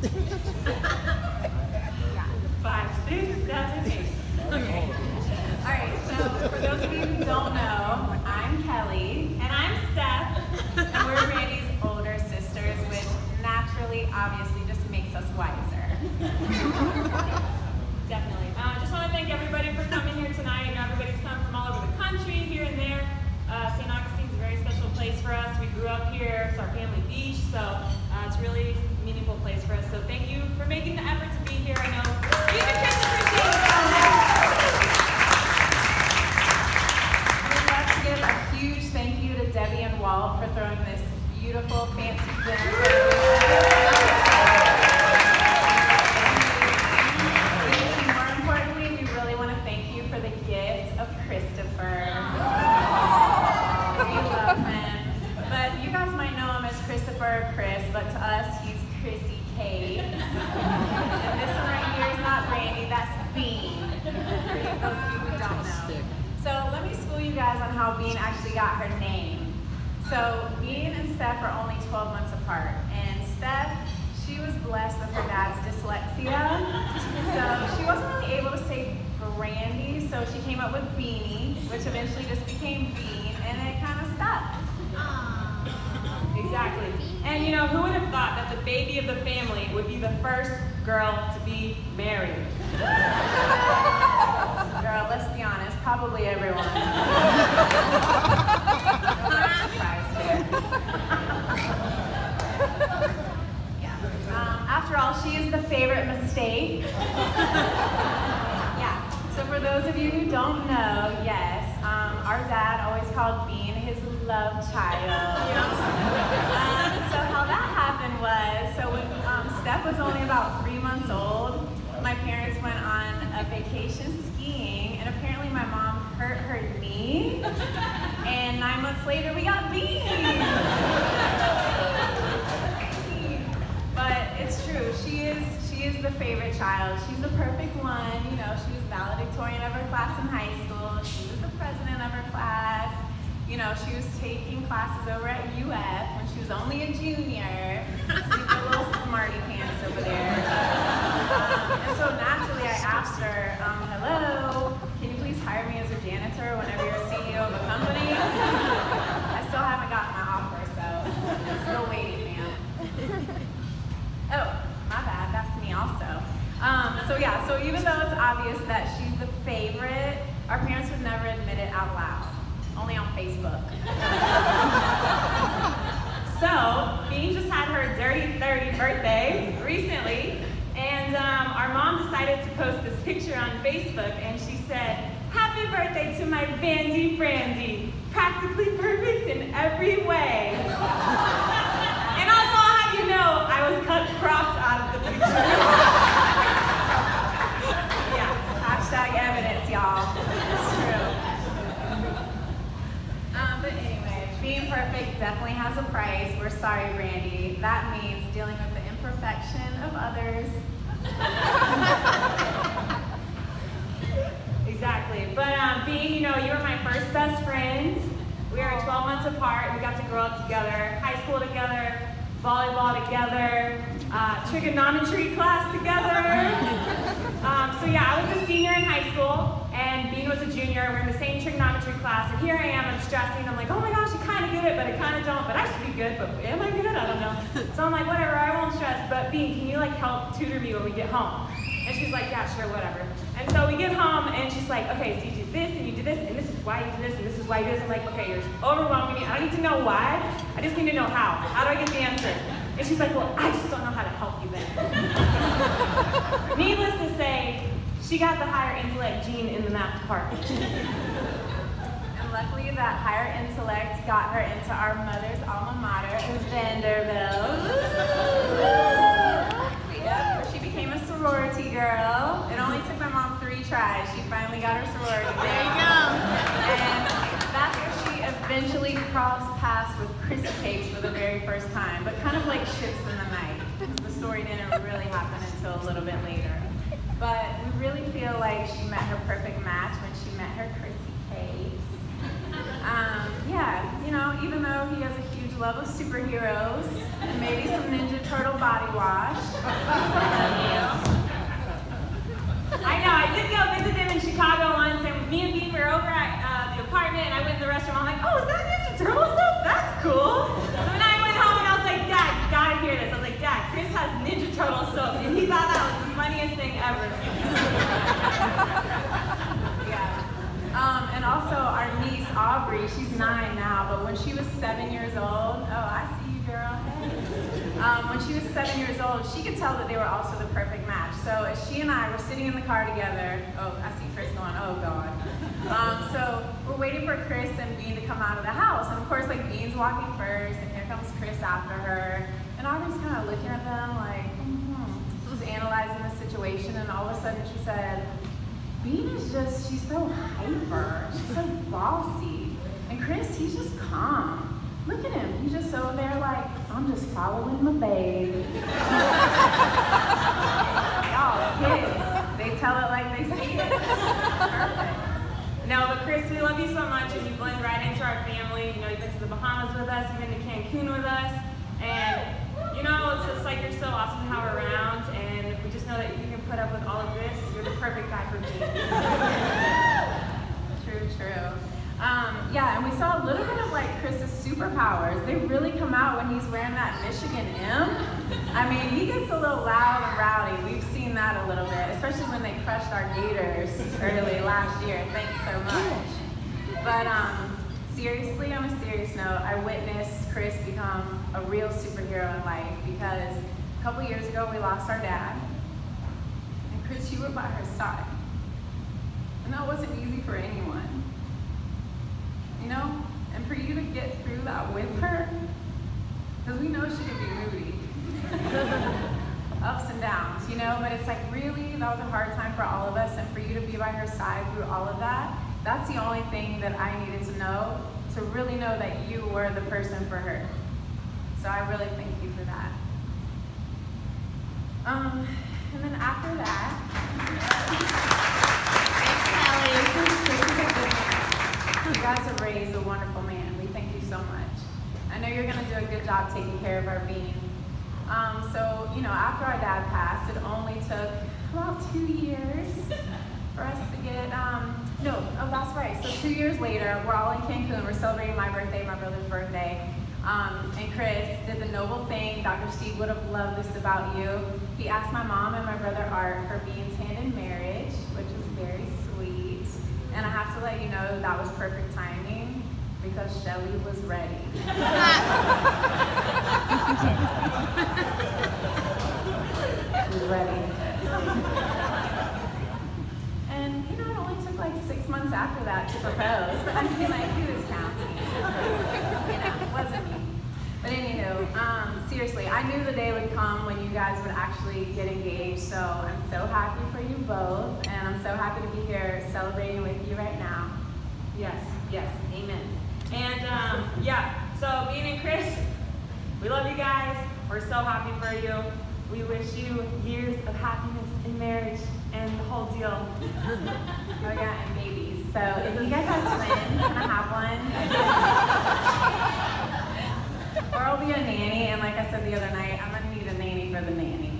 Yeah. 5, 6, 7, 8. Okay. All right, so for those of you who don't know, I'm Kelly. And I'm Steph. And we're Randy's older sisters, which naturally, obviously, just makes us wiser. Definitely. I just want to thank everybody for coming here tonight. You know, everybody's come from all over the country, here and there. St. Augustine's a very special place for us. We grew up here. It's our family beach, so it's a really meaningful place for us. So thank you for making the effort to be here. I know even kids appreciate it so much. We'd love to give a huge thank you to Debbie and Walt for throwing this beautiful, fancy dinner. Chris, but to us, he's Chrissy K. And this one right here is not Randy, that's Bean. For those of you who don't know. So let me school you guys on how Bean actually got her name. So Bean and Steph are only 12 months apart. And Steph, she was blessed with her dad's dyslexia. So she wasn't really able to say Brandy, so she came up with Beanie, which eventually just became Bean, and it kind of stuck. Exactly. And you know, who would have thought that the baby of the family would be the first girl to be married? Girl, let's be honest, probably everyone. Surprise there. Yeah. After all, she is the favorite mistake. Yeah. So for those of you who don't know, yes, our dad always called Bean his love child. So how that happened was, so when Steph was only about 3 months old, my parents went on a vacation skiing, and apparently my mom hurt her knee, and 9 months later we got Bean. But it's true, she is the favorite child. She's the perfect one. You know, she was valedictorian of her class in high school. She was the president of her class. You know, she was taking classes over at UF when she was only a junior. Super little smarty pants over there. And so naturally I asked her, hello, can you please hire me as a janitor whenever you're CEO of a company? I still haven't gotten my offer, so still waiting, ma'am. Oh, my bad, that's me also. So yeah, so even though it's obvious that she's the favorite, our parents would never admit it out loud. Only on Facebook. So, Bean just had her dirty 30 birthday recently, and our mom decided to post this picture on Facebook, and she said, "Happy birthday to my Vandy Brandy, practically perfect in every way." And also, I'll have you know, I was cropped out of the picture. Yeah, hashtag evidence, y'all. It's true. But anyway, being perfect definitely has a price. We're sorry, Brandy. That means dealing with the imperfection of others. Exactly. But being, you know, you were my first best friend. We are 12 months apart. We got to grow up together, high school together, volleyball together, trigonometry class together. So yeah, I was a senior in high school, and Bean was a junior. We're in the same trigonometry class, and here I am, I'm stressing. I'm like, oh my gosh, I kind of get it, but I kind of don't. But I should be good, but am I good? I don't know. So I'm like, whatever, I won't stress. But Bean, can you like help tutor me when we get home? And she's like, yeah, sure, whatever. And so we get home, and she's like, okay, so you do this, and you do this, and this is why you do this, and this is why you do this. I'm like, okay, you're overwhelming me. I don't need to know why. I just need to know how. How do I get the answer? And she's like, well, I just don't know how to help you then. Needless to say, she got the higher intellect gene in the math department. And luckily, that higher intellect got her into our mother's alma mater, Vanderbilt. Yep, where she became a sorority girl. It only took my mom 3 tries. She finally got her sorority. There you go. And that's where she eventually crossed paths with Chrissy Cakes for the very first time, but kind of like ships in the night, because the story didn't really happen until a little bit later. But we really feel like she met her perfect match when she met her Chrissy Cakes. Yeah, you know, even though he has a huge love of superheroes and maybe some Ninja Turtle body wash, he's when she was 7 years old, she could tell that they were also the perfect match. So as she and I were sitting in the car together, oh, I see Chris going, oh God. So we're waiting for Chris and Bean to come out of the house. And of course, like, Bean's walking first, and here comes Chris after her. And Audrey's kind of looking at them like, She's analyzing the situation, and all of a sudden she said, Bean is just, she's so hyper, she's so bossy. And Chris, he's just calm. Look at him, he's just over there like, I'm just following my babe. Y'all, kids, they tell it like they see it. Perfect. No, but Chris, we love you so much, and you blend right into our family. You know, you've been to the Bahamas with us, you've been to Cancun with us, and you know, it's just like you're so awesome to have around, and we just know that if you can put up with all of this, you're the perfect guy for me. True, true. Yeah, and we saw a little bit of like Chris's superpowers. They really come out when he's wearing that Michigan M. I mean, he gets a little loud and rowdy. We've seen that a little bit, especially when they crushed our Gators early last year. Thanks so much. But seriously, on a serious note, I witnessed Chris become a real superhero in life, because a couple years ago we lost our dad, and Chris, you were by her side. And that wasn't easy for anyone. You know, and for you to get through that with her, because we know she could be moody, ups and downs, you know, but it's like, really, that was a hard time for all of us, and for you to be by her side through all of that, that's the only thing that I needed to know, to really know that you were the person for her. So I really thank you for that. And then after that, you guys have raised a wonderful man. We thank you so much. I know you're gonna do a good job taking care of our Bean. So, you know, after our dad passed, it only took about 2 years for us to get, that's right. So 2 years later, we're all in Cancun. We're celebrating my birthday, my brother's birthday. And Chris did the noble thing. Dr. Steve would have loved this about you. He asked my mom and my brother Art for Bean's hand in marriage, which was very sweet. And I have to let you know that was perfect timing, because Shelly was ready. She was ready. And you know, it only took like 6 months after that to propose, but I feel like who is counting? You know, it wasn't me. But anywho, seriously, I knew the day would come when you guys would actually get engaged, so I'm so happy for you both, and I'm so happy to be here celebrating with you right now. Yes, yes, amen. And yeah, so Bean and Chris, we love you guys. We're so happy for you. We wish you years of happiness in marriage and the whole deal. Oh yeah, and babies. So if you guys have twins, can I have one? Or I'll be a nanny, and like I said the other night, I'm gonna need a nanny for the nanny.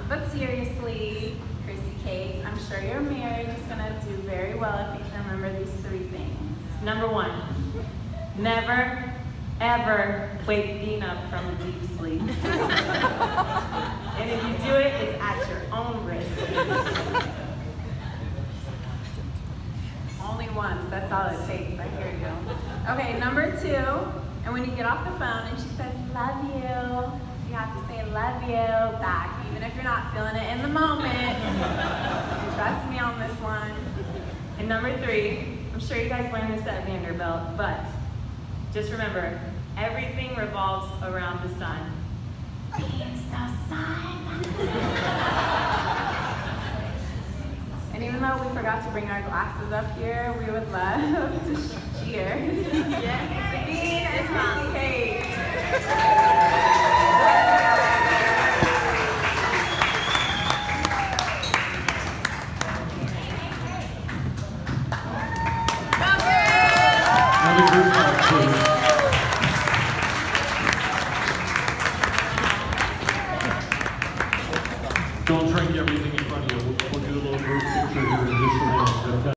But seriously, Chrissy Cakes, I'm sure your marriage is gonna do very well if you can remember these 3 things. Number 1, never, ever wake Bean up from a deep sleep. And if you do it, it's at your own risk. Only once, that's all it takes, I hear you. Okay, number 2, and when you get off the phone and she says, love you, you have to say love you back, even if you're not feeling it in the moment. Trust me on this one. And number 3, I'm sure you guys learned this at Vanderbilt, but just remember, everything revolves around the sun. It's the sun. And even though we forgot to bring our glasses up here, we would love to cheers. Yes. Bean and Chrissy Cakes. Don't drink everything in front of you. We'll do a little group picture here in just a minute.